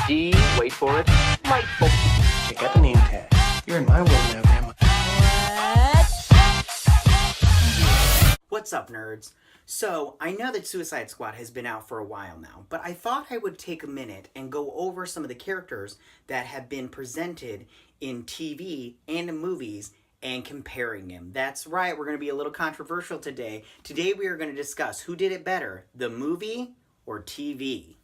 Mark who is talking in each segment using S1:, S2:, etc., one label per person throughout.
S1: D, wait for it, delightful.
S2: Check out the name tag. You're in my world now, Grandma.
S3: What's up, nerds? So, I know that Suicide Squad has been out for a while now, but I thought I would take a minute and go over some of the characters that have been presented in TV and in movies and comparing them. That's right, we're going to be a little controversial today. Today we are going to discuss who did it better, the movie or TV.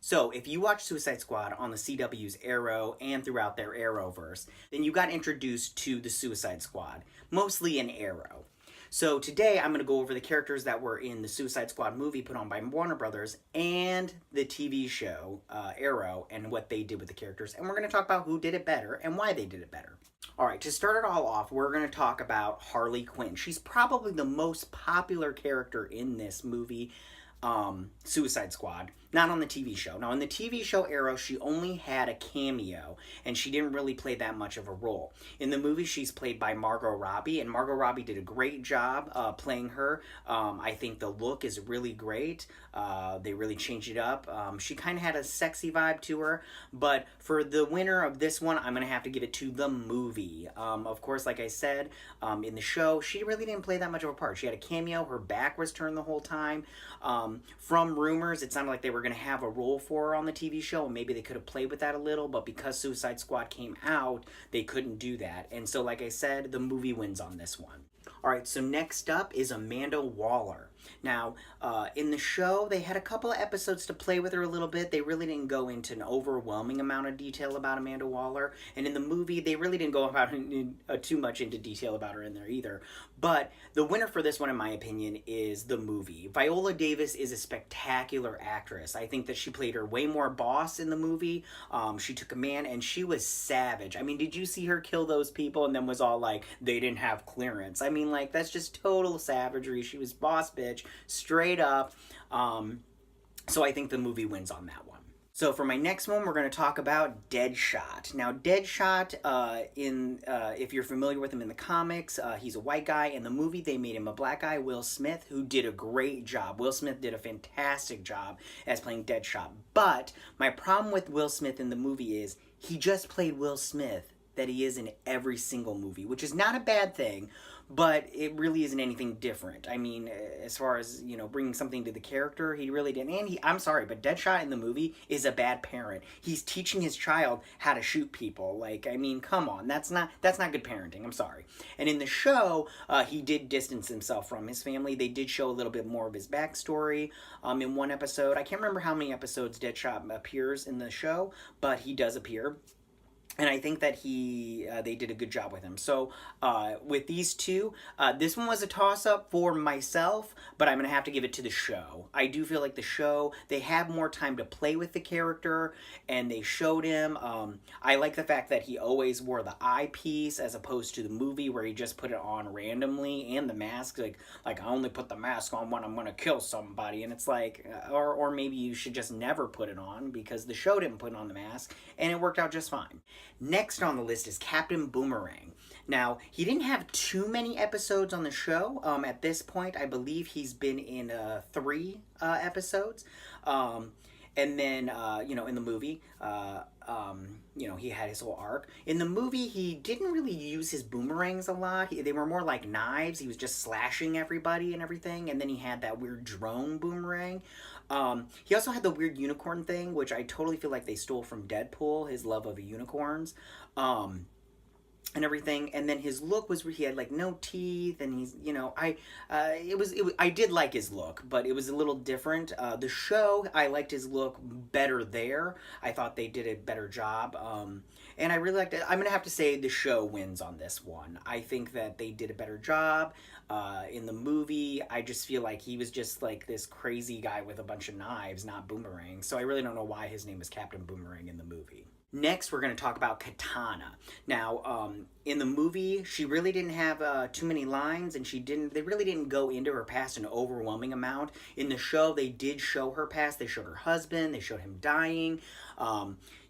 S3: So, if you watch Suicide Squad on the CW's Arrow and throughout their Arrowverse, then you got introduced to the Suicide Squad, mostly in Arrow. So today I'm going to go over the characters that were in the Suicide Squad movie put on by Warner Brothers and the TV show Arrow and what they did with the characters. And we're going to talk about who did it better and why they did it better. Alright, to start it all off, we're going to talk about Harley Quinn. She's probably the most popular character in this movie, Suicide Squad, not on the TV show. Now, in the TV show Arrow, she only had a cameo, and she didn't really play that much of a role. In the movie, she's played by Margot Robbie, and Margot Robbie did a great job playing her. I think the look is really great. They really changed it up. She kind of had a sexy vibe to her, but for the winner of this one, I'm going to have to give it to the movie. Of course, like I said, in the show, she really didn't play that much of a part. She had a cameo. Her back was turned the whole time. From rumors, it sounded like they were going to have a role for her on the TV show, and maybe they could have played with that a little, but because Suicide Squad came out, they couldn't do that. And so, like I said, the movie wins on this one. Alright, so next up is Amanda Waller. Now, in the show, they had a couple of episodes to play with her a little bit. They really didn't go into an overwhelming amount of detail about Amanda Waller. And in the movie, they really didn't go about too much into detail about her in there either. But the winner for this one, in my opinion, is the movie. Viola Davis is a spectacular actress. I think that she played her way more boss in the movie. She took command, and she was savage. I mean, did you see her kill those people and then was all like, they didn't have clearance? I mean, like, that's just total savagery. She was boss bitch, straight up. So I think the movie wins on that one. So for my next one, we're going to talk about Deadshot. Now, Deadshot, if you're familiar with him in the comics, he's a white guy. In the movie, they made him a black guy, Will Smith, who did a great job. Will Smith did a fantastic job as playing Deadshot. But my problem with Will Smith in the movie is he just played Will Smith that he is in every single movie, which is not a bad thing, but it really isn't anything different. I mean, as far as, you know, bringing something to the character, he really didn't. And I'm sorry, but Deadshot in the movie is a bad parent. He's teaching his child how to shoot people. Like, I mean, come on, that's not good parenting. I'm sorry. And in the show, he did distance himself from his family. They did show a little bit more of his backstory in one episode. I can't remember how many episodes Deadshot appears in the show, but he does appear. And I think that they did a good job with him. So with these two, this one was a toss-up for myself, but I'm going to have to give it to the show. I do feel like the show, they had more time to play with the character, and they showed him. I like the fact that he always wore the eyepiece as opposed to the movie where he just put it on randomly, and the mask, like I only put the mask on when I'm going to kill somebody. And it's like, or maybe you should just never put it on because the show didn't put on the mask, and it worked out just fine. Next on the list is Captain Boomerang. Now, he didn't have too many episodes on the show. At this point, I believe he's been in 3 episodes. And then, in the movie, he had his whole arc. In the movie, he didn't really use his boomerangs a lot. They were more like knives. He was just slashing everybody and everything. And then he had that weird drone boomerang. He also had the weird unicorn thing, which I totally feel like they stole from Deadpool, his love of unicorns. And everything, and then his look was he had like no teeth, and he's I did like his look, but it was a little different. The show, I liked his look better there. I thought they did a better job, and I really liked it. I'm gonna have to say the show wins on this one. I think that they did a better job. In the movie, I just feel like he was just like this crazy guy with a bunch of knives, not Boomerang. So I really don't know why his name is Captain Boomerang in the movie. Next, we're going to talk about Katana. Now, in the movie, she really didn't have too many lines, and they really didn't go into her past an overwhelming amount. In the show, they did show her past. They showed her husband. They showed him dying.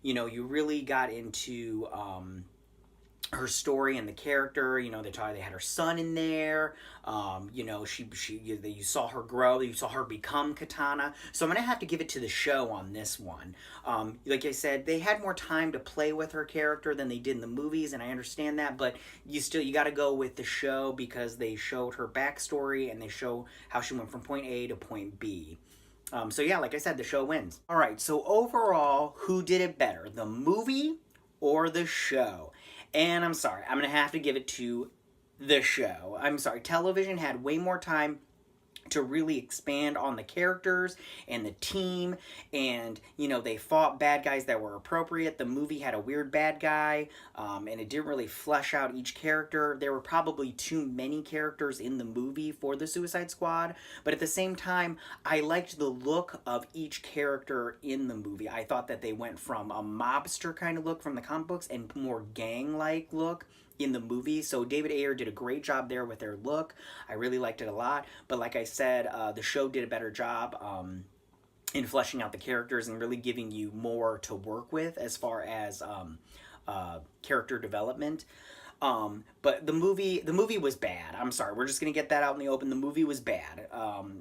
S3: You really got into her story and the character. You know, they had her son in there. You know, you saw her grow, you saw her become Katana. So I'm gonna have to give it to the show on this one. Like I said, they had more time to play with her character than they did in the movies, and I understand that, but you got to go with the show because they showed her backstory and they show how she went from point A to point B. So yeah, like I said, the show wins. All right, so overall, who did it better, the movie or the show? And I'm sorry, I'm going to have to give it to the show. I'm sorry, television had way more time to really expand on the characters and the team, and you know, they fought bad guys that were appropriate. The movie had a weird bad guy, and it didn't really flesh out each character. There were probably too many characters in the movie for the Suicide Squad, but at the same time, I liked the look of each character in the movie. I thought that they went from a mobster kind of look from the comic books and more gang-like look in the movie. So David Ayer did a great job there with their look. I really liked it a lot. But like I said, the show did a better job in fleshing out the characters and really giving you more to work with as far as character development. But the movie was bad. I'm sorry, we're just gonna get that out in the open. The movie was bad.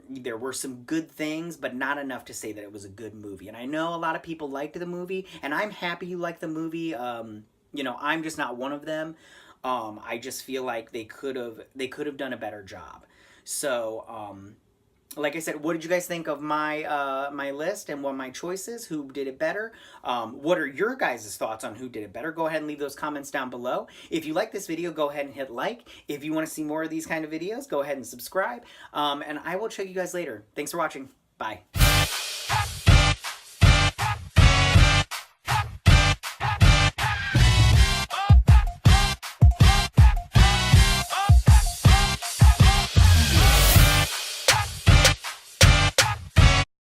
S3: There were some good things, but not enough to say that it was a good movie. And I know a lot of people liked the movie, and I'm happy you liked the movie. You know, I'm just not one of them. I just feel like they could have done a better job. So, like I said, what did you guys think of my my list and what my choices? Who did it better? What are your guys' thoughts on who did it better? Go ahead and leave those comments down below. If you like this video, go ahead and hit like. If you want to see more of these kind of videos, go ahead and subscribe. And I will check you guys later. Thanks for watching. Bye.